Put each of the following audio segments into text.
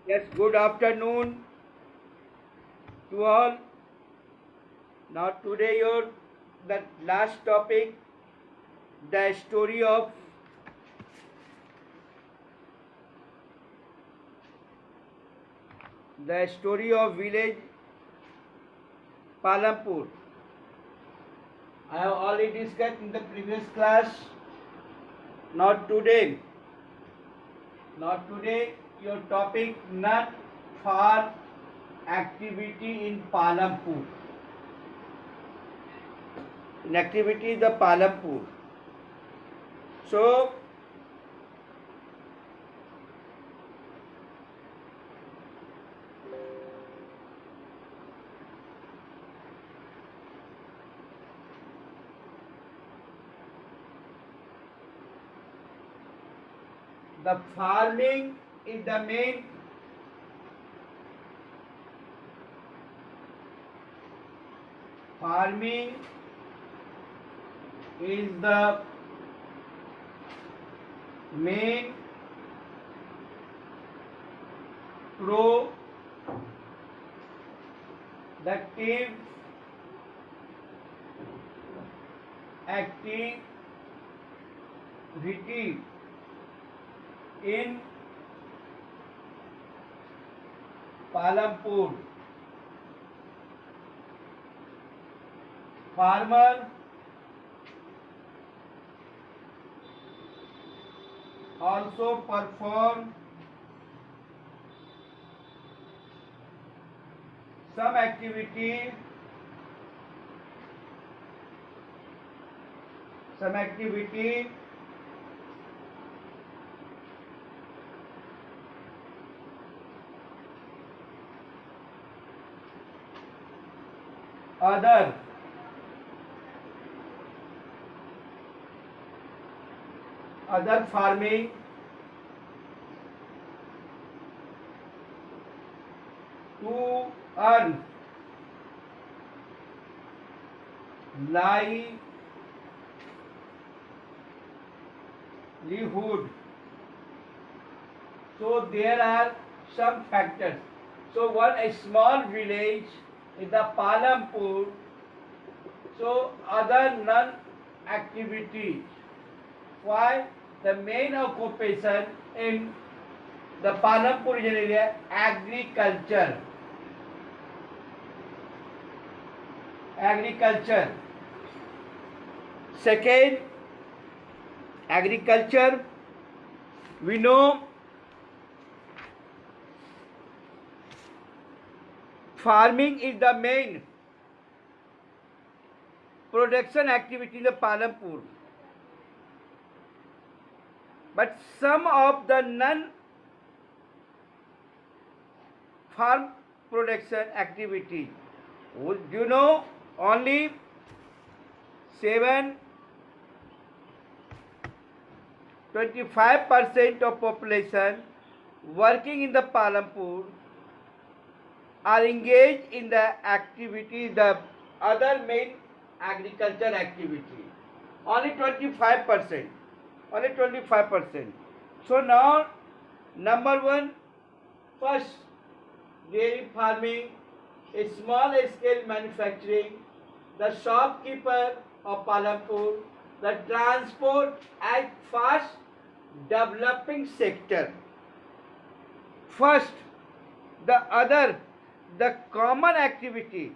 Yes, good afternoon to all. Now today your the last topic, the story of village Palampur. I have already discussed in the previous class. Not today. Not today your topic not for activity in Palampur. In activity the Palampur. So the farming is the main farming is the main productive activity in Palampur. Farmer also perform some activity other farming to earn livelihood. So there are some factors. So one a small village in the Palampur. So other non-activities. Why? The main occupation in the Palampur area agriculture. Second, agriculture. We know farming is the main production activity in the Palampur. But some of the non-farm production activity, you know, only 25% of population working in the Palampur are engaged in the activity, the other main agriculture activity. Only 25%. Only 25%. So now, number one, first, dairy farming, a small scale manufacturing, the shopkeeper of Palampur, the transport as fast developing sector. First, the common activity.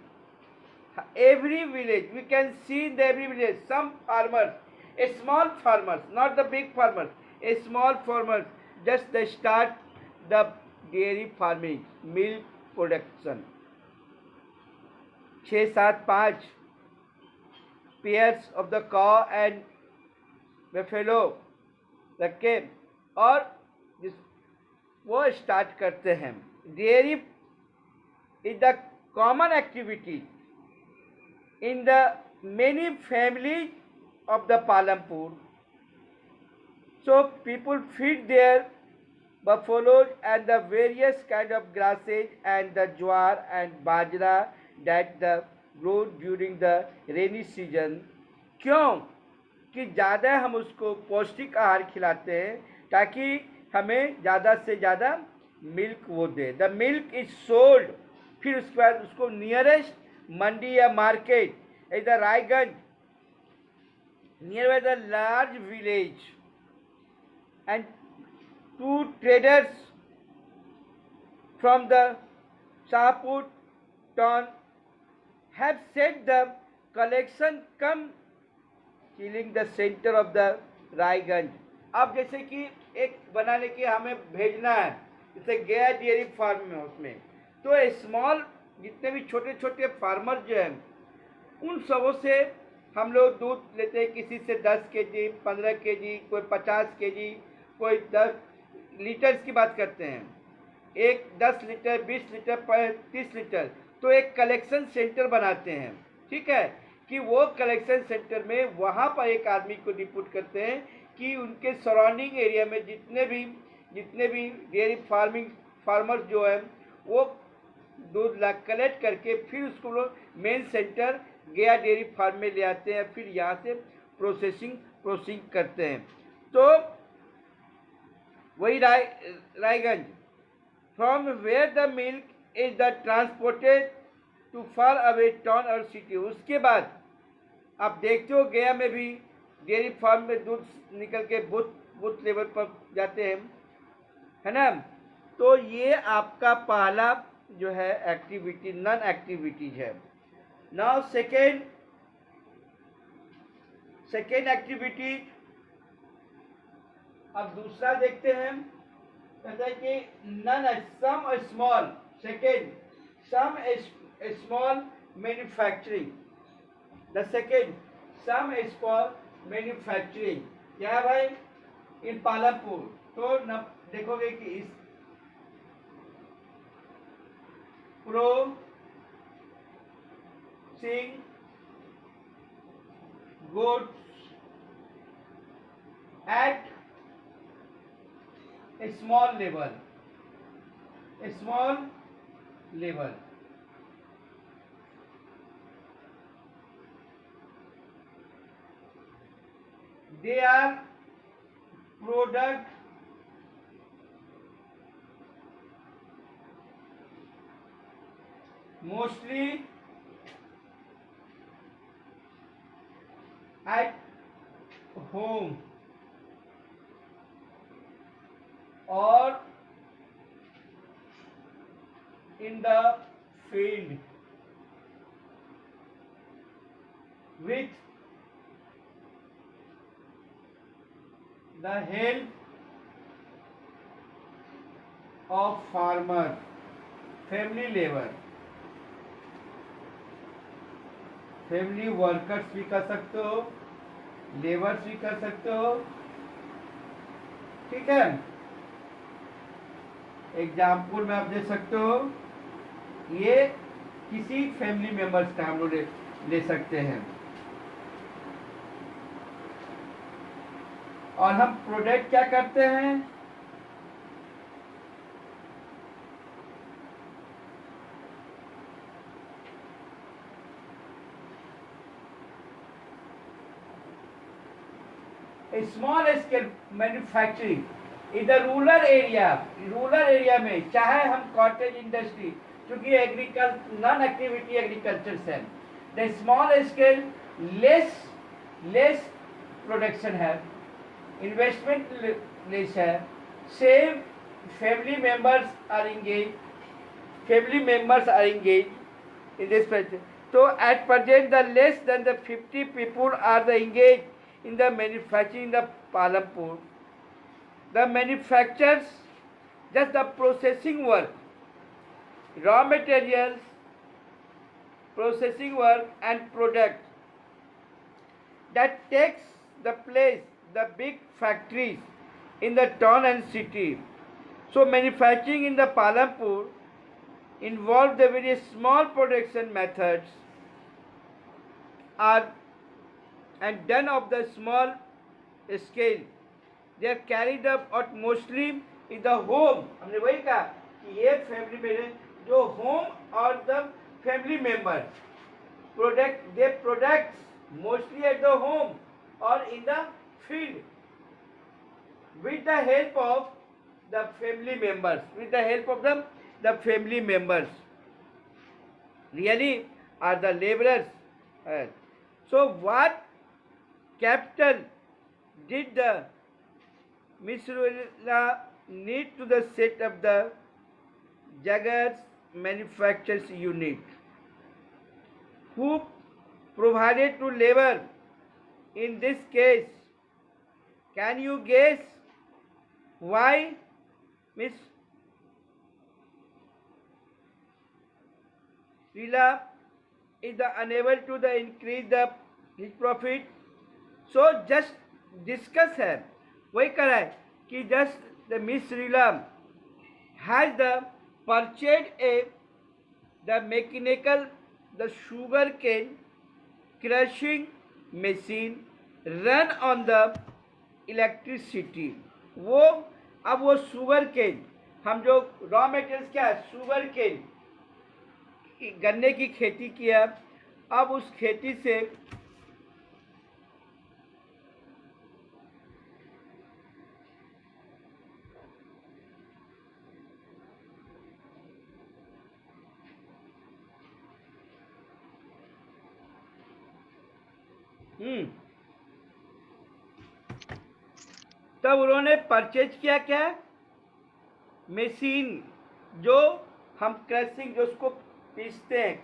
Every village, we can see in every village, some farmers, a small farmers, not the big farmers, a small farmers, just they start the dairy farming, milk production. 6-7-5 pairs of the cow and buffalo रखे और वो start करते हैं. Dairy is the common activity in the many families of the Palampur. So people feed their buffaloes and the various kind of grasses and the jowar and bajra that the grow during the rainy season. क्यों कि ज़्यादा हम उसको पौष्टिक आहार खिलाते हैं ताकि हमें ज़्यादा से ज़्यादा मिल्क वो दे। द मिल्क इज सोल्ड, फिर उसके बाद उसको नियरेस्ट मंडी या मार्केट इधर Raiganj near by the large village and two traders from the Shahpur town have set the collection come killing the center of the Raiganj. अब जैसे कि एक बनाने की हमें भेजना है, जैसे गया डेयरी फार्म में, उसमें तो स्मॉल जितने भी छोटे छोटे फार्मर जो हैं उन सबों से हम लोग दूध लेते हैं, किसी से 10 केजी, 15 केजी, कोई 50 केजी, कोई 10 लीटर्स की बात करते हैं, एक 10 लीटर, 20 लीटर, 30 लीटर। तो एक कलेक्शन सेंटर बनाते हैं, ठीक है, कि वो कलेक्शन सेंटर में वहाँ पर एक आदमी को डिप्यूट करते हैं कि उनके सराउंडिंग एरिया में जितने भी डेयरी फार्मर्स जो हैं वो दूध ला कलेक्ट करके फिर उसको लोग मेन सेंटर गया डेयरी फार्म में ले आते हैं, फिर यहाँ से प्रोसेसिंग करते हैं। तो वही Raiganj from where the milk is the transported to far away town और सिटी। उसके बाद आप देखते हो गया में भी डेयरी फार्म में दूध निकल के बूथ लेवल पर जाते हैं, है ना। तो ये आपका पहला जो है एक्टिविटी, नॉन एक्टिविटीज है। नाउ सेकेंड एक्टिविटी, अब दूसरा देखते हैं, कहता है कि non some small, second some small manufacturing. The second some small manufacturing क्या है भाई, इन पालमपुर। तो देखोगे कि इस processing goods at a small level, they are product mostly at home or in the field with the help of farmer, family labor, family workers भी कर सकते हो, लेबर्स भी कर सकते हो, ठीक है। एग्जाम्पल में आप दे सकते हो, ये किसी फैमिली मेंबर्स का हम लोग ले सकते हैं। और हम प्रोडक्ट क्या करते हैं, small scale manufacturing in the rural area में, चाहे हम कॉटेज इंडस्ट्री, क्योंकि एग्रीकल्चर नॉन एक्टिविटी एग्रीकल्चर है, the small scale less production है, इन्वेस्टमेंट लेस है, same family members are engaged in this project. So at present the less than the 50 people are the engaged in the manufacturing in the Palampur. The manufacturers just the processing work, raw materials, processing work and product that takes the place the big factories in the town and city. So manufacturing in the Palampur involve the very small production methods are and done of the small scale. They are carried up at mostly in the home. हमने वही कहा कि ये family में जो home और the family members products mostly at the home or in the field with the help of the family members, with the help of the family members, really are the laborers. So what capital did the Missoula need to the set up the Jaggers manufactures unit? Who provided to labor in this case? Can you guess why Miss Rila is unable to increase his profit? So just discuss है, वही करा है कि just the Miss Rila has the purchased the mechanical, the sugar cane crushing machine run on the electricity. वो अब वो sugar cane, हम जो रॉ मेटेरियल्स क्या है, शुगर केन, गन्ने की खेती किया, अब उस खेती से तब उन्होंने परचेज किया क्या, मशीन, जो हम क्रशिंग, जो उसको पीसते हैं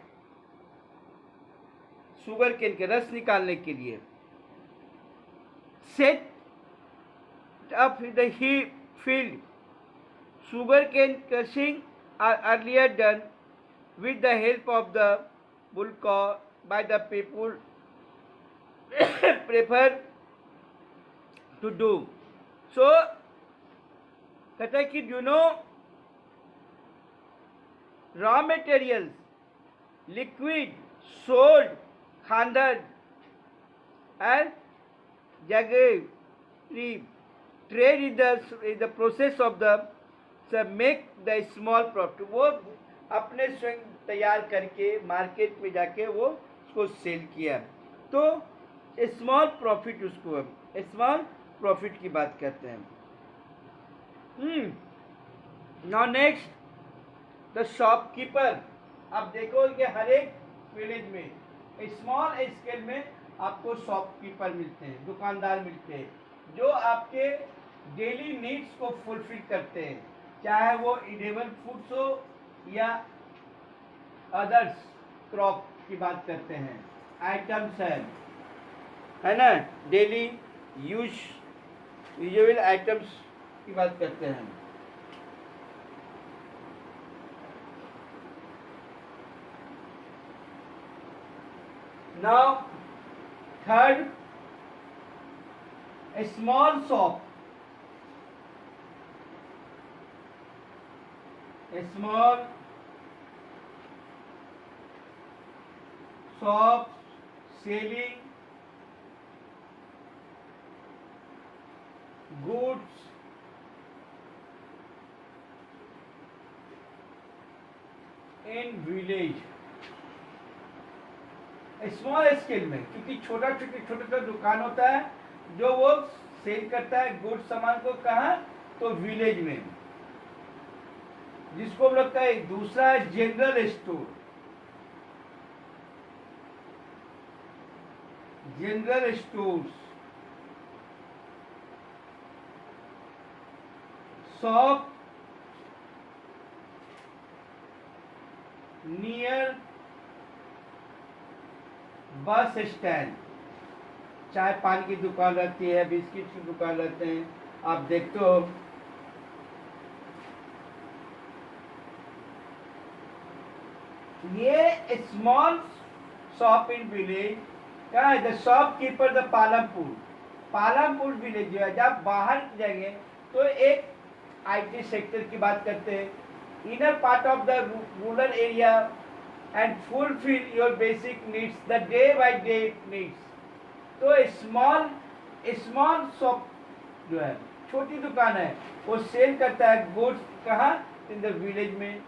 शुगर केन के रस निकालने के लिए, set up the he field sugar cane crushing are earlier done with the help of the bullcow by the people prefer to do. So कहता है कि you know raw materials, liquid, sold, खांडर and jaggery trade is the process of the make the small profit. वो अपने स्वयं तैयार करके market में जाके वो उसको सेल किया, तो स्मॉल प्रॉफिट, उसको स्मॉल प्रॉफिट की बात करते हैं. Now next the shopkeeper. आप देखो कि हर एक विलेज में स्मॉल स्केल में आपको शॉपकीपर मिलते हैं, दुकानदार मिलते हैं, जो आपके डेली नीड्स को फुलफिल करते हैं, चाहे वो इडेबल फूड्स हो या अदर्स क्रॉप की बात करते हैं, आइटम्स है ना, डेली यूजुअल आइटम्स की बात करते हैं. Now third, a small shop, a small shop selling goods in village. Small scale में, क्योंकि छोटा दुकान होता है जो वो सेल करता है गुड सामान को, कहाँ, तो विलेज में, जिसको हम लगता है. दूसरा है general store. General stores, shop near bus stand, चाय पानी की दुकान रहती है, बिस्किट की दुकान रहते हैं, आप देखते हो. ये स्मॉल शॉप इन विलेज क्या है, the shopkeeper the Palampur village जो है, जब बाहर जाएंगे तो एक आईटी सेक्टर की बात करते हैं, inner part of the rural area and fulfill your basic needs, the day by day needs. तो स्मॉल शॉप जो है, छोटी दुकान है, वो सेल करता है गुड्स, कहाँ, इन द विलेज में.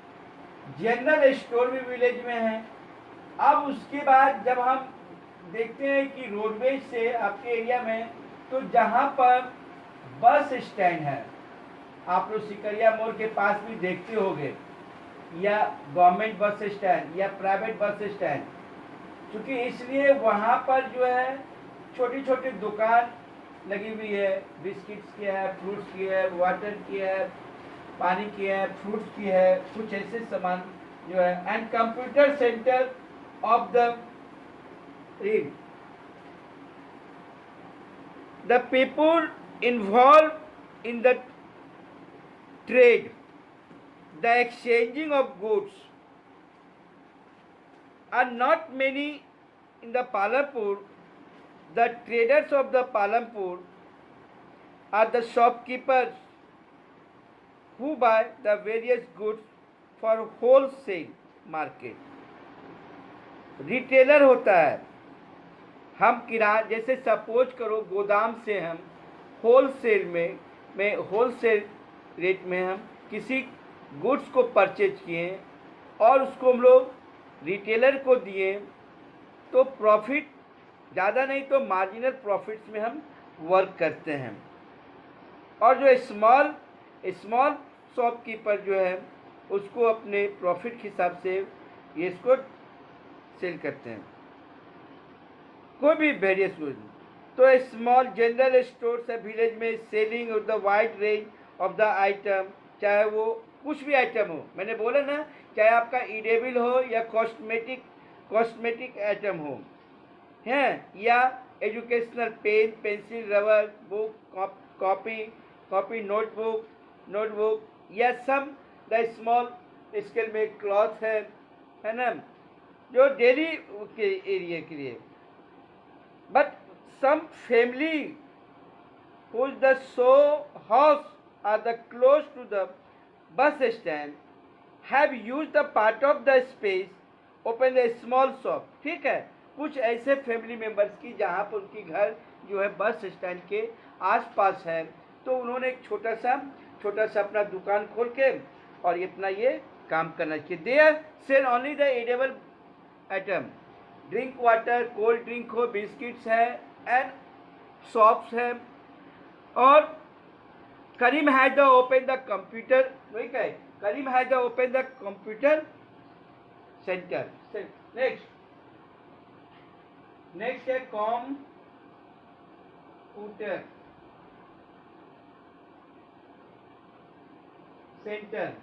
जनरल स्टोर भी विलेज में है. अब उसके बाद जब हम देखते हैं कि रोडवेज से आपके एरिया में, तो जहाँ पर बस स्टैंड है, आप लोग सिकरिया मोड़ के पास भी देखते होंगे, या गवर्नमेंट बस स्टैंड या प्राइवेट बस स्टैंड, क्योंकि इसलिए वहाँ पर जो है छोटी छोटी दुकान लगी हुई है, बिस्किट्स की है, फ्रूट्स की है, वाटर की है, पानी की है, फ्रूट्स की है, कुछ ऐसे सामान जो है। And computer centre of the people involve in the trade, the exchanging of goods are not many in the Palampur. The traders of the Palampur are the shopkeepers who buy the various goods for wholesale market. Retailer होता है, हम किराना, जैसे suppose करो गोदाम से हम wholesale में wholesale rate में हम किसी गुड्स को परचेज किए और उसको हम लोग रिटेलर को दिए, तो प्रॉफिट ज़्यादा नहीं तो मार्जिनल प्रॉफिट्स में हम वर्क करते हैं। और जो स्मॉल शॉपकीपर जो है उसको अपने प्रॉफिट के हिसाब से ये इसको सेल करते हैं, कोई भी वेरियस गुड। तो स्मॉल जनरल स्टोर्स है विलेज में, selling of the wide range of the item, चाहे वो कुछ भी आइटम हो, मैंने बोला ना, चाहे आपका ईडेबल हो या कॉस्मेटिक आइटम हो, हैं, या educational pen, pencil, rubber, book, copy, notebook, या सम द स्मॉल स्केल में क्लॉथ है ना, जो डेली के एरिया के लिए। But some family whose the show house are the close to the bus stand have used the part of the space open a small shop। ठीक है, कुछ ऐसे फैमिली मेंबर्स की जहाँ पर उनकी घर जो है बस स्टैंड के आसपास है, तो उन्होंने एक छोटा सा अपना दुकान खोल के और अपना ये काम करना चाहिए। There sell only the edible item, drink water, cold drink हो, बिस्किट्स है एंड शॉप्स है। और Karim has the open the computer, वही कहे, Karim has the open the computer centre. Next है कंप्यूटर सेंटर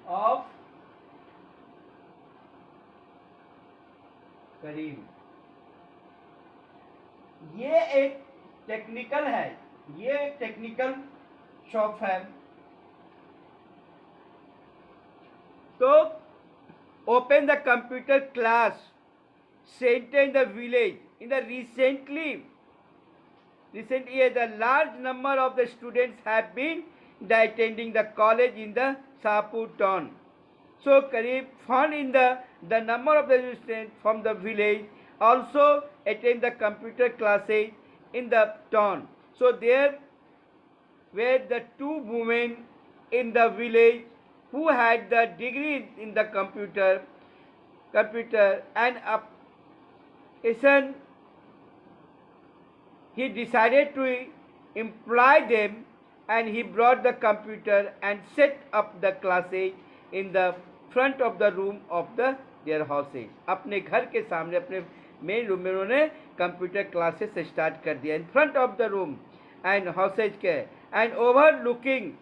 ऑफ करीम। ये एक टेक्निकल है, ये एक टेक्निकल शॉप है। तो open the computer class centre in the village in the recently the large number of the students have been attending the college in the Shahpur town. So Kareem found in the number of the students from the village also attend the computer classes in the town. So there were the two women in the village who had the degree in the computer and a son. He decided to employ them and he brought the computer and set up the classes in the front of the room of their houses. अपने घर के सामने, अपने main room में उन्होंने computer classes start कर दिया in front of the room and houses के, and overlooking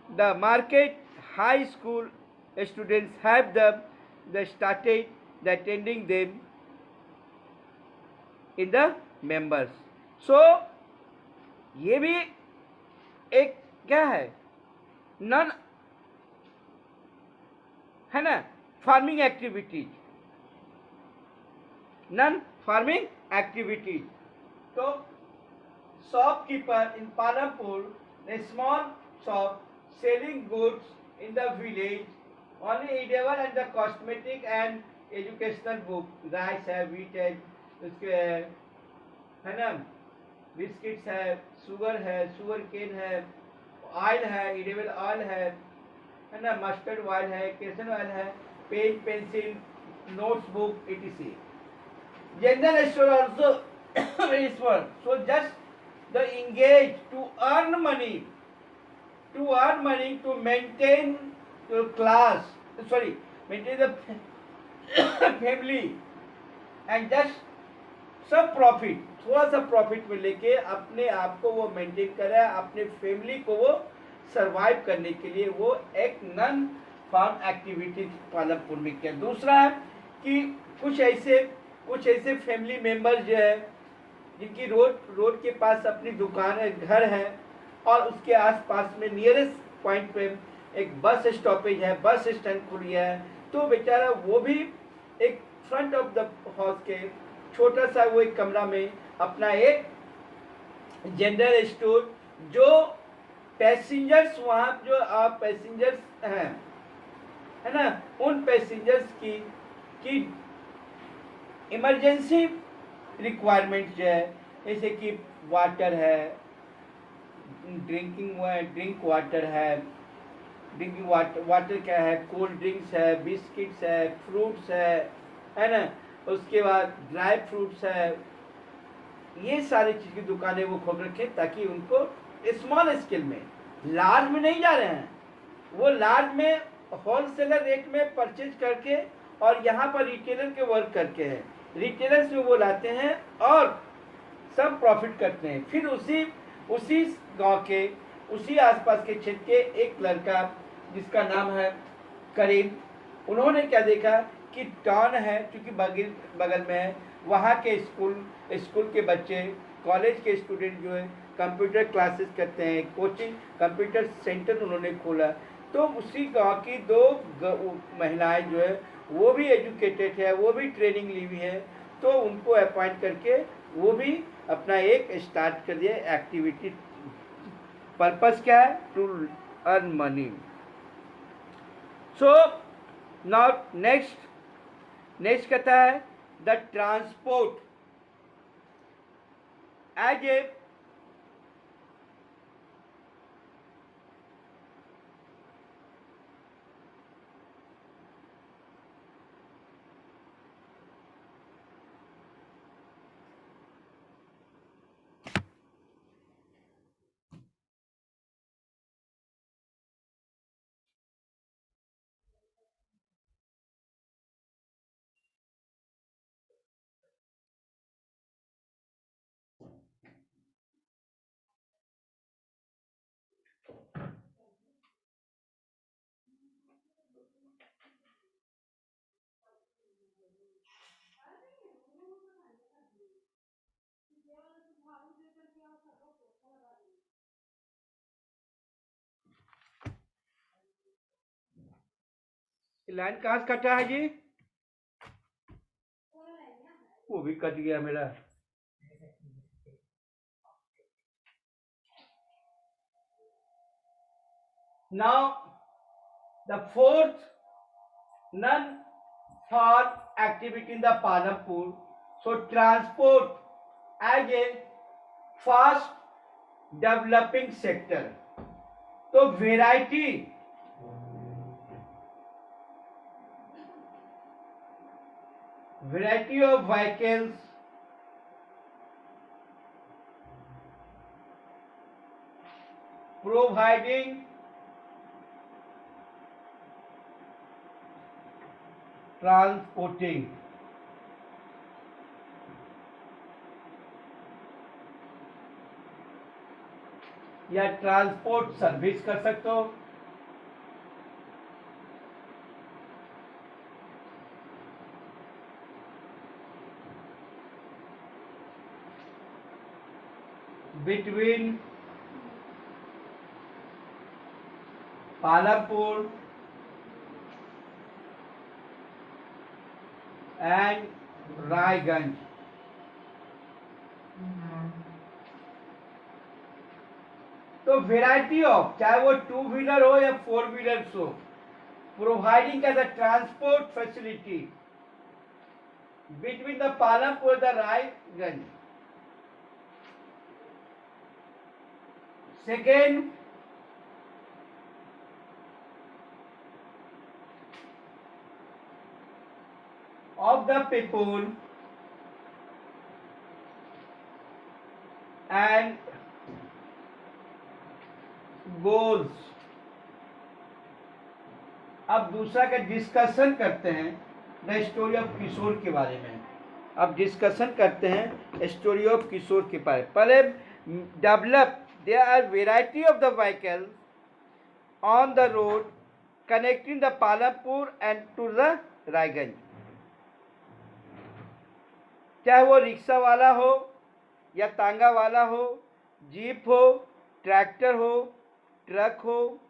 the market high school students have the started the attending them in the members. So ये भी एक क्या है, नन है ना, farming activities, non farming activities. तो shopkeeper in Palampur, a small shop selling goods in the village, only edible and the cosmetic and educational book, rice है, wheat है, उसके है ना, बिस्किट्स है, शुगर है, शुगर केन है, ऑयल है, एडिबल ऑयल है ना, मस्टर्ड ऑयल है, केसन ऑयल है, pen, pencil, notes book etc. General store also very small. So just the engage to earn money, to maintain your class, sorry, maintain the family, and just सब profit, थोड़ा सा profit में लेके अपने आप को वो मेंटेन कर रहा है, अपने फैमिली को वो सरवाइव करने के लिए वो एक नॉन फार्म एक्टिविटी पालमपुर में किया। दूसरा है कि कुछ ऐसे फैमिली मेंबर्स जो है जिनकी रोड के पास अपनी दुकान है, घर है, और उसके आसपास में नियरेस्ट पॉइंट पे एक बस स्टॉपेज है, बस स्टैंड खुली है, तो बेचारा वो भी एक फ्रंट ऑफ द हाउस के छोटा सा वो एक कमरा में अपना एक जनरल स्टोर, जो पैसेंजर्स वहाँ जो आप पैसेंजर्स हैं, है ना, उन पैसेंजर्स की इमरजेंसी रिक्वायरमेंट जो है, जैसे कि वाटर है, ड्रिंक वाटर है, ड्रिंकिंग वाटर क्या है, कोल्ड ड्रिंक्स है, बिस्किट्स है, फ्रूट्स है ना, उसके बाद ड्राई फ्रूट्स है, ये सारी चीज़ की दुकानें वो खोल रखें ताकि उनको स्मॉल स्केल में, लार्ज में नहीं जा रहे हैं, वो लार्ज में होलसेलर रेट में परचेज करके और यहाँ पर रिटेलर के वर्क करके हैं, रिटेलर्स में वो लाते हैं और सब प्रॉफिट करते हैं। फिर उसी गांव के, उसी आसपास के क्षेत्र के एक लड़का जिसका नाम है करीम, उन्होंने क्या देखा कि टाउन है, क्योंकि बगल में है, वहाँ के स्कूल के बच्चे, कॉलेज के स्टूडेंट जो है कंप्यूटर क्लासेस करते हैं, कोचिंग कंप्यूटर सेंटर उन्होंने खोला, तो उसी गांव की दो महिलाएं जो है वो भी एजुकेटेड है, वो भी ट्रेनिंग ली हुई है, तो उनको अपॉइंट करके वो भी अपना एक स्टार्ट कर दिया एक्टिविटी। पर्पस क्या है? To earn money. So now next कहता है the transport as a line कहाँ से कटा है जी? वो भी कट गया मेरा। Now the fourth none for activity in the Panapur. So transport as a fast developing sector. तो variety of vehicles, providing transporting या ट्रांसपोर्ट सर्विस कर सकते हो। Between Palampur and Raiganj. तो वेराइटी ऑफ, चाहे वो 2 व्हीलर हो या 4 व्हीलर्स हो, providing as a transport facility between the Palampur the Raiganj. Second, of the people and goals. अब दूसरा का डिस्कशन करते हैं द स्टोरी ऑफ किशोर के बारे में। अब डिस्कशन करते हैं स्टोरी ऑफ किशोर के बारे में। पहले develop there are variety of the vehicles on the road connecting the Palampur and to the Raiganj. चाहे वो रिक्शा वाला हो या तांगा वाला हो, जीप हो, ट्रैक्टर हो, ट्रक हो,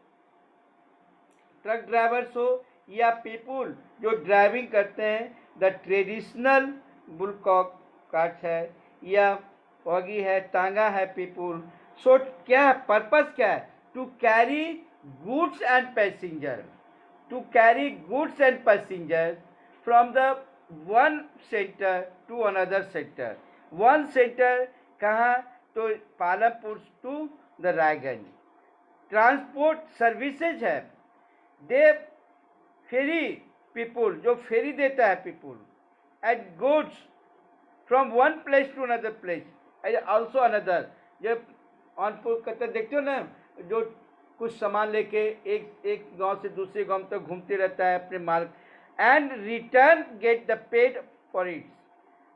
ट्रक ड्राइवर्स हो, या पीपुल जो ड्राइविंग करते हैं, द ट्रेडिशनल बुलकॉक कार्ट है या वॉगी है, तांगा है, पीपुल। सो क्या है पर्पस, क्या है? To carry goods and passenger, to carry goods and passengers from the one center to another center। one center कहाँ? तो Palampur to the Raiganj. Transport services है, दे फेरी पीपुल, जो फेरी देता है people, and goods from one place to another place and also another. जब on करते देखते हो ना, जो कुछ सामान लेके एक गांव से दूसरे गांव तक घूमते रहता है अपने माल, and return get the paid for it.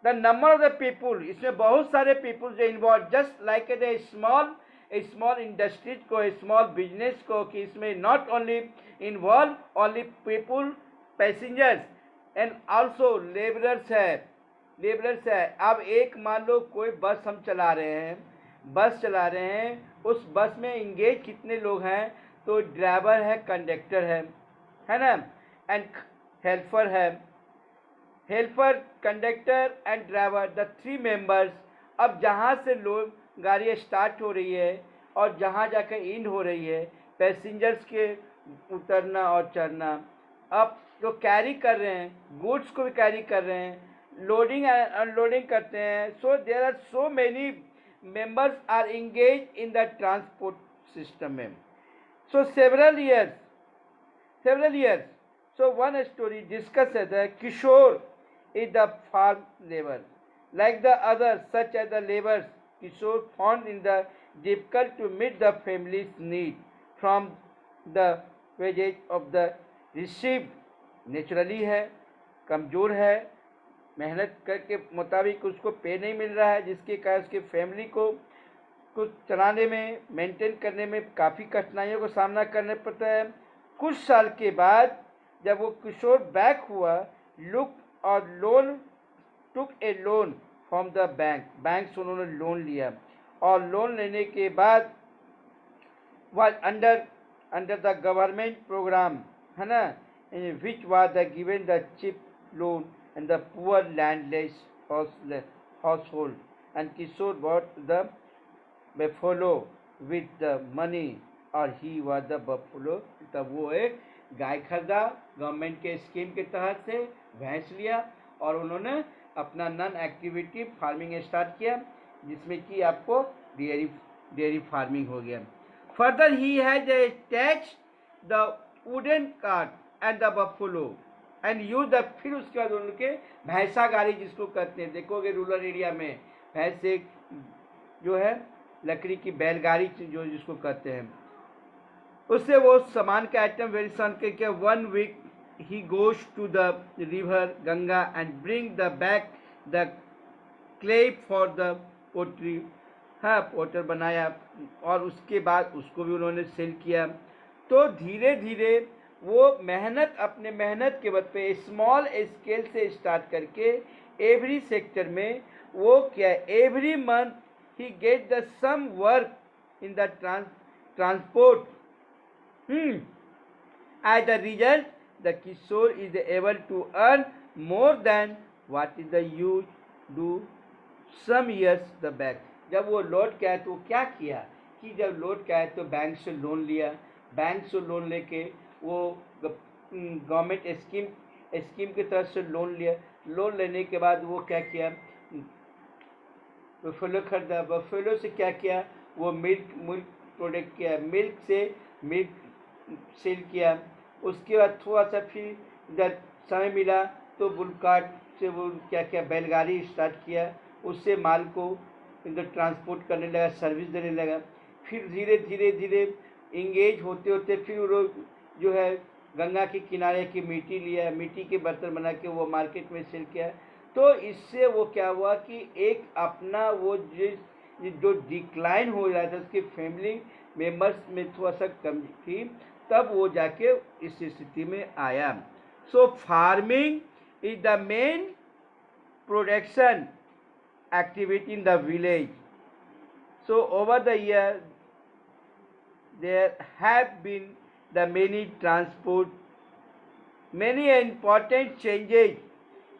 The number of the people, इसमें बहुत सारे पीपुल जो involve, just like a small industries को, स्मॉल बिजनेस को, कि इसमें not only involve only people passengers and also labourers है। अब एक मान लो कोई बस हम चला रहे हैं, उस बस में इंगेज कितने लोग हैं? तो ड्राइवर है, कंडक्टर है ना, and helper, conductor and driver, the 3 members. अब जहाँ से लोग गाड़ी स्टार्ट हो रही है और जहाँ जाकर एंड हो रही है, पैसेंजर्स के उतरना और चढ़ना। अब जो कैरी कर रहे हैं, गुड्स को भी कैरी कर रहे हैं, लोडिंग एंड अनलोडिंग करते हैं। So there are so many members are engaged in the transport system. So several years. So one story discusses that Kishore is the farm labor. Like the others, such as the laborers, Kishore found in the difficult to meet the family's need from the wages of the received. Naturally है, कमज़ोर है, मेहनत करके मुताबिक उसको पे नहीं मिल रहा है, जिसके कारण उसकी फैमिली को कुछ चलाने में, मेंटेन करने में काफ़ी कठिनाइयों का सामना करना पड़ता है। कुछ साल के बाद जब वो किशोर बैक हुआ, took a loan from the bank से उन्होंने लोन लिया, और लोन लेने के बाद was under the government program, है ना, which was the given the cheap loan and the poor landless household, and Kishore bought the buffalo with the money, और he was the buffalo। तब वो एक गाय खरीदा, गवर्नमेंट के स्कीम के तहत से भैंस लिया, और उन्होंने अपना नॉन एक्टिविटी फार्मिंग स्टार्ट किया, जिसमें कि आपको डेयरी फार्मिंग हो गया। Further he has attached the wooden cart and the buffalo and use the, फिर उसके बाद उनके भैंसा गाड़ी जिसको कहते हैं, देखोगे रूरल एरिया में भैंस एक जो है लकड़ी की बैलगाड़ी जो जिसको कहते हैं, उससे वो सामान का आइटम वेरी सन के 1 वीक ही goes to the river Ganga and bring the back the clay for the pottery. हाँ, पोटर बनाया, और उसके बाद उसको भी उन्होंने सेल किया। तो धीरे धीरे वो अपने मेहनत के बल पे स्मॉल स्केल से स्टार्ट करके एवरी सेक्टर में वो क्या, every month he get the some work in the transport. As the result the Kishore is able to earn more than what is the use do some years the back. जब वो लौट के आए तो क्या किया कि जब लौट के आए तो बैंक से लोन लिया, बैंक से लोन लेके वो गवर्नमेंट स्कीम की तरफ से लोन लिया। लोन लेने के बाद वो क्या किया, बफेलो खरीदा, बफेलो से क्या किया, वो मिल्क प्रोडक्ट किया, मिल्क से मिल्क सेल किया। उसके बाद थोड़ा सा फिर जब समय मिला तो बुलकार्ट से वो क्या किया, बैलगाड़ी स्टार्ट किया, उससे माल को इधर ट्रांसपोर्ट करने लगा, सर्विस देने लगा। फिर धीरे धीरे धीरे इंगेज होते होते फिर वो लोग जो है गंगा के किनारे की मिट्टी लिया, मिट्टी के बर्तन बना के वो मार्केट में सेल किया। तो इससे वो क्या हुआ कि एक अपना वो जो डिक्लाइन हो रहा था उसकी फैमिली मेंबर्स में थोड़ा सा कम थी, तब वो जाके इस स्थिति में आया। So farming is the main production activity in the village. So over the year there have been the many transport, many important changes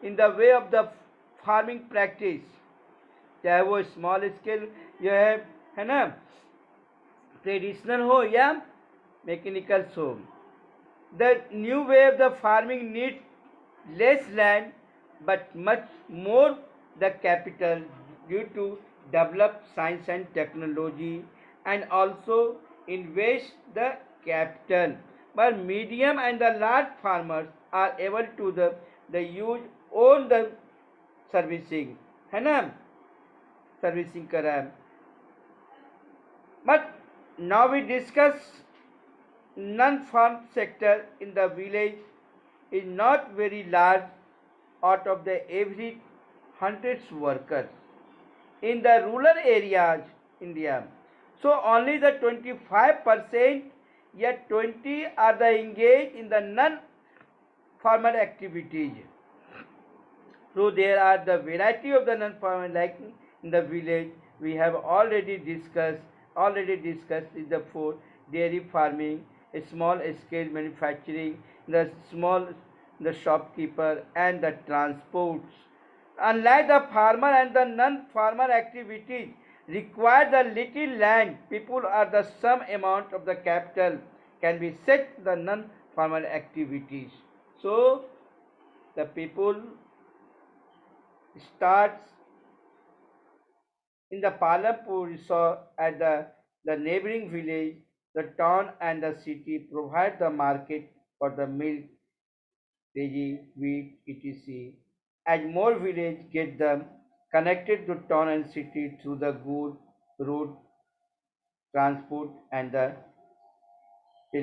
in the way of the farming practice, चाहे वो स्मॉल स्केल जो है ना, traditional हो या mechanicals हो। The new way of the farming need less land but much more the capital due to develop science and technology, and also invest the capital. But medium and the large farmers are able to the use own the servicing, है ना, servicing करा। But now we discuss non-farm sector in the village is not very large out of the every hundreds workers in the rural areas India. So only the 25% yet 20 are the engaged in the non-farmer activities. So there are the variety of the non-farmer, like in the village we have already discussed is the four: dairy farming, a small scale manufacturing, the small the shopkeeper and the transports. Unlike the farmer and the non-farmer activities require the little land, people are the some amount of the capital can be set the non-farmer activities. So the people starts in the Palampur resort at the neighboring village, the town and the city provide the market for the milk, dairy, wheat, etc. As more villages get them connected to town and city through the good road transport and the